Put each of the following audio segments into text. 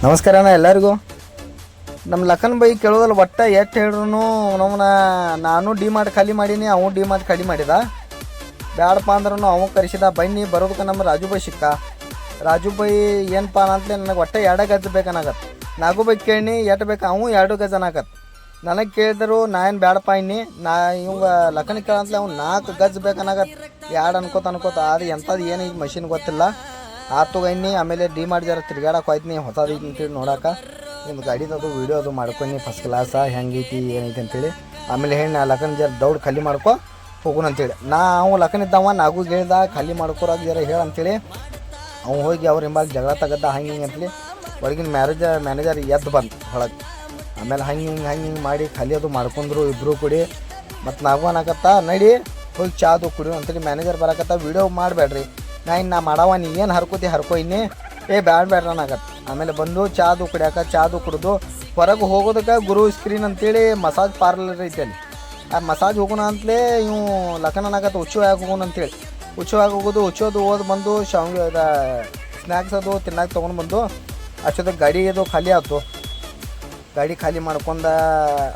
ನಮಸ್ಕಾರ ಅಣ್ಣ ಎಲ್ಲರಿಗೂ. ನಮ್ಮ ಲಖನ್ ಬೈ ಕೇಳೋದಲ್ಲ ಒಟ್ಟ ಎಷ್ಟು ಹೇಳ್ರು ನಮ್ಮನ್ನ ನಾನು ಡಿ ಮಾರ್ಟ್ ಖಾಲಿ ಮಾಡೀನಿ, ಅವನು ಡಿ ಮಾರ್ಟ್ ಖಾಲಿ ಮಾಡಿದ. ಬ್ಯಾಡಪ್ಪ ಅಂದ್ರೂ ಅವ ಕರೆಸಿದ, ಬನ್ನಿ ಬರೋದಕ್ಕೆ ನಮ್ಮ ರಾಜು ಬೈ ಸಿಕ್ಕ. ರಾಜು ಬೈ ಏನಪ್ಪ ಅಂತಲೇ ನನಗೆ ಒಟ್ಟೆ 2 ಗಜ ಬೇಕನ್ನಾಗತ್ತೆ. ನಾಗು ಬೈ ಕೇಳಿ ಎಷ್ಟು ಬೇಕು, ಅವು 2 ಗಜ ಅನ್ನಕತ್ತೆ. ನನಗೆ ಕೇಳಿದ್ರು ನಾ ಏನು ಬ್ಯಾಡಪ್ಪ ಇನ್ನಿ, ನಾ ಇವಂಗ ಲಖನ್ ಕೇಳಂತಲೇ ಅವ್ನು 4 ಗಜ ಬೇಕನ್ನಾಗತ್ತೆ. 2 ಅನ್ಕೋತ ಅದು ಎಂಥದ್ದು ಏನು ಈಗ ಮಷಿನ್ ಗೊತ್ತಿಲ್ಲ. ಆತು ಗಣ್ಣಿ. ಆಮೇಲೆ ಡಿ ಮಾರ್ಟ್ ಜರ ತಿರ್ಗಾಡಕ್ಕೆ ಹೋಯ್ತು, ಹೊಸದು ಐತಿ ಅಂತೇಳಿ ನೋಡೋಕೆ. ನಿಮ್ದು ಗಾಡಿದದು ವೀಡಿಯೋ ಅದು ಮಾಡ್ಕೊಂಡು ಫಸ್ಟ್ ಕ್ಲಾಸ ಹೆಂಗೈತಿ ಏನೈತಿ ಅಂತೇಳಿ. ಆಮೇಲೆ ಹೇಳಿ ಲಖನ್ ಜರ ದೌಡ್ ಖಾಲಿ ಮಾಡ್ಕೊ ಹೋಗೋಣ ಅಂತೇಳಿ. ಅವ ಲಖನ್ ಇದ್ದವ ನಾಗು ಹೇಳ್ದ ಖಾಲಿ ಮಾಡ್ಕೊರಾಗ ಜರ ಹೇಳಂತೇಳಿ. ಅವ್ನು ಹೋಗಿ ಅವ್ರ ಹಿಂಬಾಗ ಜಗಳ ತಗದ್ದ ಹಂಗೆ ಹಿಂಗೆ ಅಂತೇಳಿ. ಹೊರಗಿನ ಮ್ಯಾನೇಜರ್ ಎದ್ದು ಬಂದು ಹೊಳಗೆ. ಆಮೇಲೆ ಹಂಗೆ ಮಾಡಿ ಖಾಲಿ ಅದು ಮಾಡ್ಕೊಂಡ್ರು ಇಬ್ಬರು ಕೂಡಿ. ಮತ್ತು ನಾಗು ಅನ್ನಕತ್ತ ನಡಿ ಹೋಗಿ ಚಾದು ಕುಡಿಯೋ ಅಂತೇಳಿ. ಮ್ಯಾನೇಜರ್ ಬರಕತ್ತ, ವೀಡಿಯೋ ಮಾಡಬೇಡ್ರಿ, ನಾ ಮಾಡವ, ನೀ ಏನು ಹರ್ಕೋತಿ ಹರ್ಕೊ ಇನ್ನೇ, ಬ್ಯಾಡ್ರಿ ಅನ್ನಕತ್ತ. ಆಮೇಲೆ ಬಂದು ಚಾದು ಕುಡಿಯಾಕ, ಚಾದು ಕುಡಿದು ಹೊರಗೆ ಹೋಗೋದಕ್ಕೆ ಗುರು ಸ್ಕ್ರೀನ್ ಅಂತೇಳಿ ಮಸಾಜ್ ಪಾರ್ಲರ್ ಐತೆ ಅಲ್ಲಿ. ಆ ಮಸಾಜ್ ಹೋಗೋಣ ಅಂತಲೇ ಇವು ಲಖನ್ ಅನ್ನಕತ್ತ ಹುಚ್ಚು ಆಗಿ ಹೋಗೋಣ ಅಂತೇಳಿ. ಹುಚ್ಚು ಆಗಿ ಹೋಗೋದು, ಹುಚ್ಚೋದು ಓದು ಬಂದು ಶಾವಿಗೆ ಸ್ನ್ಯಾಕ್ಸ್ ಅದು ತಿನ್ನಕ್ಕೆ ತೊಗೊಂಡು ಬಂದು ಅಷ್ಟೊತ್ತಿಗೆ ಗಾಡಿ ಅದು ಖಾಲಿ ಆಯ್ತು. ಗಾಡಿ ಖಾಲಿ ಮಾಡ್ಕೊಂಡ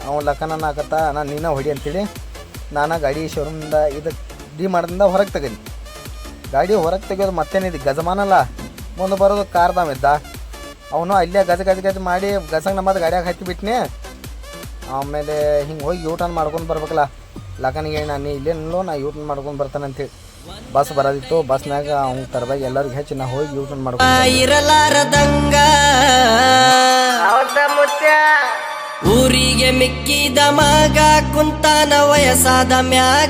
ಅವ ಲಖನ್ ಅನ್ನಕತ್ತ ನಾನು ನೀನ ಹೊಡಿ ಅಂತೇಳಿ. ನಾನು ಗಾಡಿ ಶೋರೂಮ್ದ ಇದು ಡಿ ಮಾಡಿದಿಂದ ಹೊರಗೆ ತೆಗೀನಿ. ಗಾಡಿ ಹೊರಗೆ ತೆಗಿಯೋದು ಮತ್ತೇನಿದೆ, ಗಜಮಾನಲ್ಲ ಮುಂದೆ ಬರೋದು ಕಾರ್ದಾಮಿದ್ದ. ಅವನು ಅಲ್ಲೇ ಗಜ ಮಾಡಿ ಗಜಂಗೆ ನಮ್ಮದು ಗಾಡಿಯಾಗ ಹತ್ತಿ ಬಿಟ್ನಿ. ಆಮೇಲೆ ಹಿಂಗೆ ಹೋಗಿ ಯೂಟರ್ನ್ ಮಾಡ್ಕೊಂಡು ಬರ್ಬೇಕಲ್ಲ. ಲಖನಿಗೆ ಹೇಳಿ ನಾನು ಇಲ್ಲೇ ನಿಲ್ಲೋ, ನಾ ಯೂಟರ್ನ್ ಮಾಡ್ಕೊಂಡು ಬರ್ತಾನೆ ಅಂತೇಳಿ. ಬಸ್ ಬರೋದಿತ್ತು, ಬಸ್ನಾಗ ಅವ್ನು ತರದಾಗ ಎಲ್ಲರಿಗೂ ಹೆಚ್ಚು ನಾ ಹೋಗಿ ಯೂಟರ್ನ್ ಮಾಡ್ಕೊಂಡು ಇರಲಾರದಂಗ ಊರಿಗೆ ಮಿಕ್ಕಿದ ಮಗ ಕುಂತಾನ ವಯಸ್ಸಾದ ಮ್ಯಾಗ.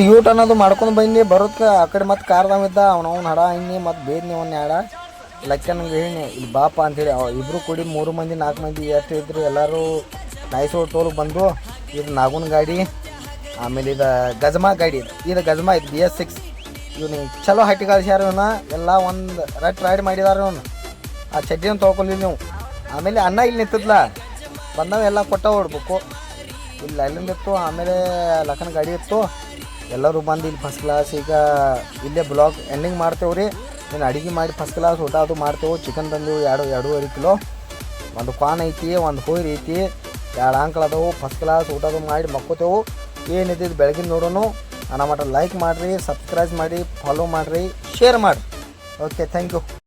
ಯೂಟರ್ನ್ ಅದು ಮಾಡ್ಕೊಂಡು ಬಂದು ಬರೋದಕ್ಕೆ ಆ ಕಡೆ ಮತ್ತು ಕಾರ್ದಾಮಿದ್ದ. ಅವ್ನು ಹಡ ಹಿಂಗೆ ಮತ್ತು ಬೇದ್ನಿ ಅವ್ನು ಯಾಡ ಲಕ್ಕನ್ಗೆ ಹೇಳಿ ಇಲ್ಲಿ ಬಾಪ ಅಂತೇಳಿ. ಇಬ್ಬರು ಕೂಡಿ 3 ಮಂದಿ 4 ಮಂದಿ ಎಷ್ಟು ಇದ್ರು ಎಲ್ಲರೂ ನಾಯಿಸೋಳು ತೋಲು ಬಂದು. ಇದು ನಾಗುನ್ ಗಾಡಿ, ಆಮೇಲೆ ಇದು ಗಜಮಾ ಗಾಡಿ, ಇದು ಗಜಮಾ ಇದು BS6. ಇವನು ಚಲೋ ಹಟ್ಟಿ ಕಳಿಸ್ಯಾರ. ಇವನ್ನ ಎಲ್ಲ ಒಂದು ರೈಡ್ ಮಾಡಿದಾರ. ಇವನು ಆ ಚಡ್ಡಿನ ತೊಳ್ಕೊಲಿಲ್ಲ ನೀವು. ಆಮೇಲೆ ಅನ್ನ ಇಲ್ಲಿ ನಿಂತದ್ಲ, ಬಂದವ ಎಲ್ಲ ಕೊಟ್ಟ ಹೊಡ್ಬೇಕು. ಇಲ್ಲಿ ಅಲ್ಲಿಂದಿತ್ತು. ಆಮೇಲೆ ಲಖನ್ ಗಾಡಿ ಇತ್ತು. ಎಲ್ಲರೂ ಬಂದು ಇಲ್ಲಿ ಫಸ್ಟ್ ಕ್ಲಾಸ್ ಈಗ ಇಲ್ಲೇ ಬ್ಲಾಗ್ ಎಂಡಿಂಗ್ ಮಾಡ್ತೇವೆ ರೀ. ಇನ್ನು ಅಡುಗೆ ಮಾಡಿ ಫಸ್ಟ್ ಕ್ಲಾಸ್ ಊಟ ಅದು ಮಾಡ್ತೇವೆ. ಚಿಕನ್ ತಂದೆವು 2.5 ಕಿಲೋ. ಒಂದು ಕ್ವಾನ್ ಐತಿ, ಒಂದು ಹೋಯ್ರಿ ಐತಿ, 2 ಆಂಕಲ್ ಅದಾವು. ಫಸ್ಟ್ ಕ್ಲಾಸ್ ಊಟ ಅದು ಮಾಡಿ ಮಕ್ಕೋತೇವೆ. ಏನಿದ್ದು ಬೆಳಗಿನ ನೋಡೋಣ. ನನ್ನ ಮಟ್ಟ ಲೈಕ್ ಮಾಡಿರಿ, ಸಬ್ಸ್ಕ್ರೈಬ್ ಮಾಡಿ, ಫಾಲೋ ಮಾಡಿರಿ, ಶೇರ್ ಮಾಡಿರಿ. Okay, thank you.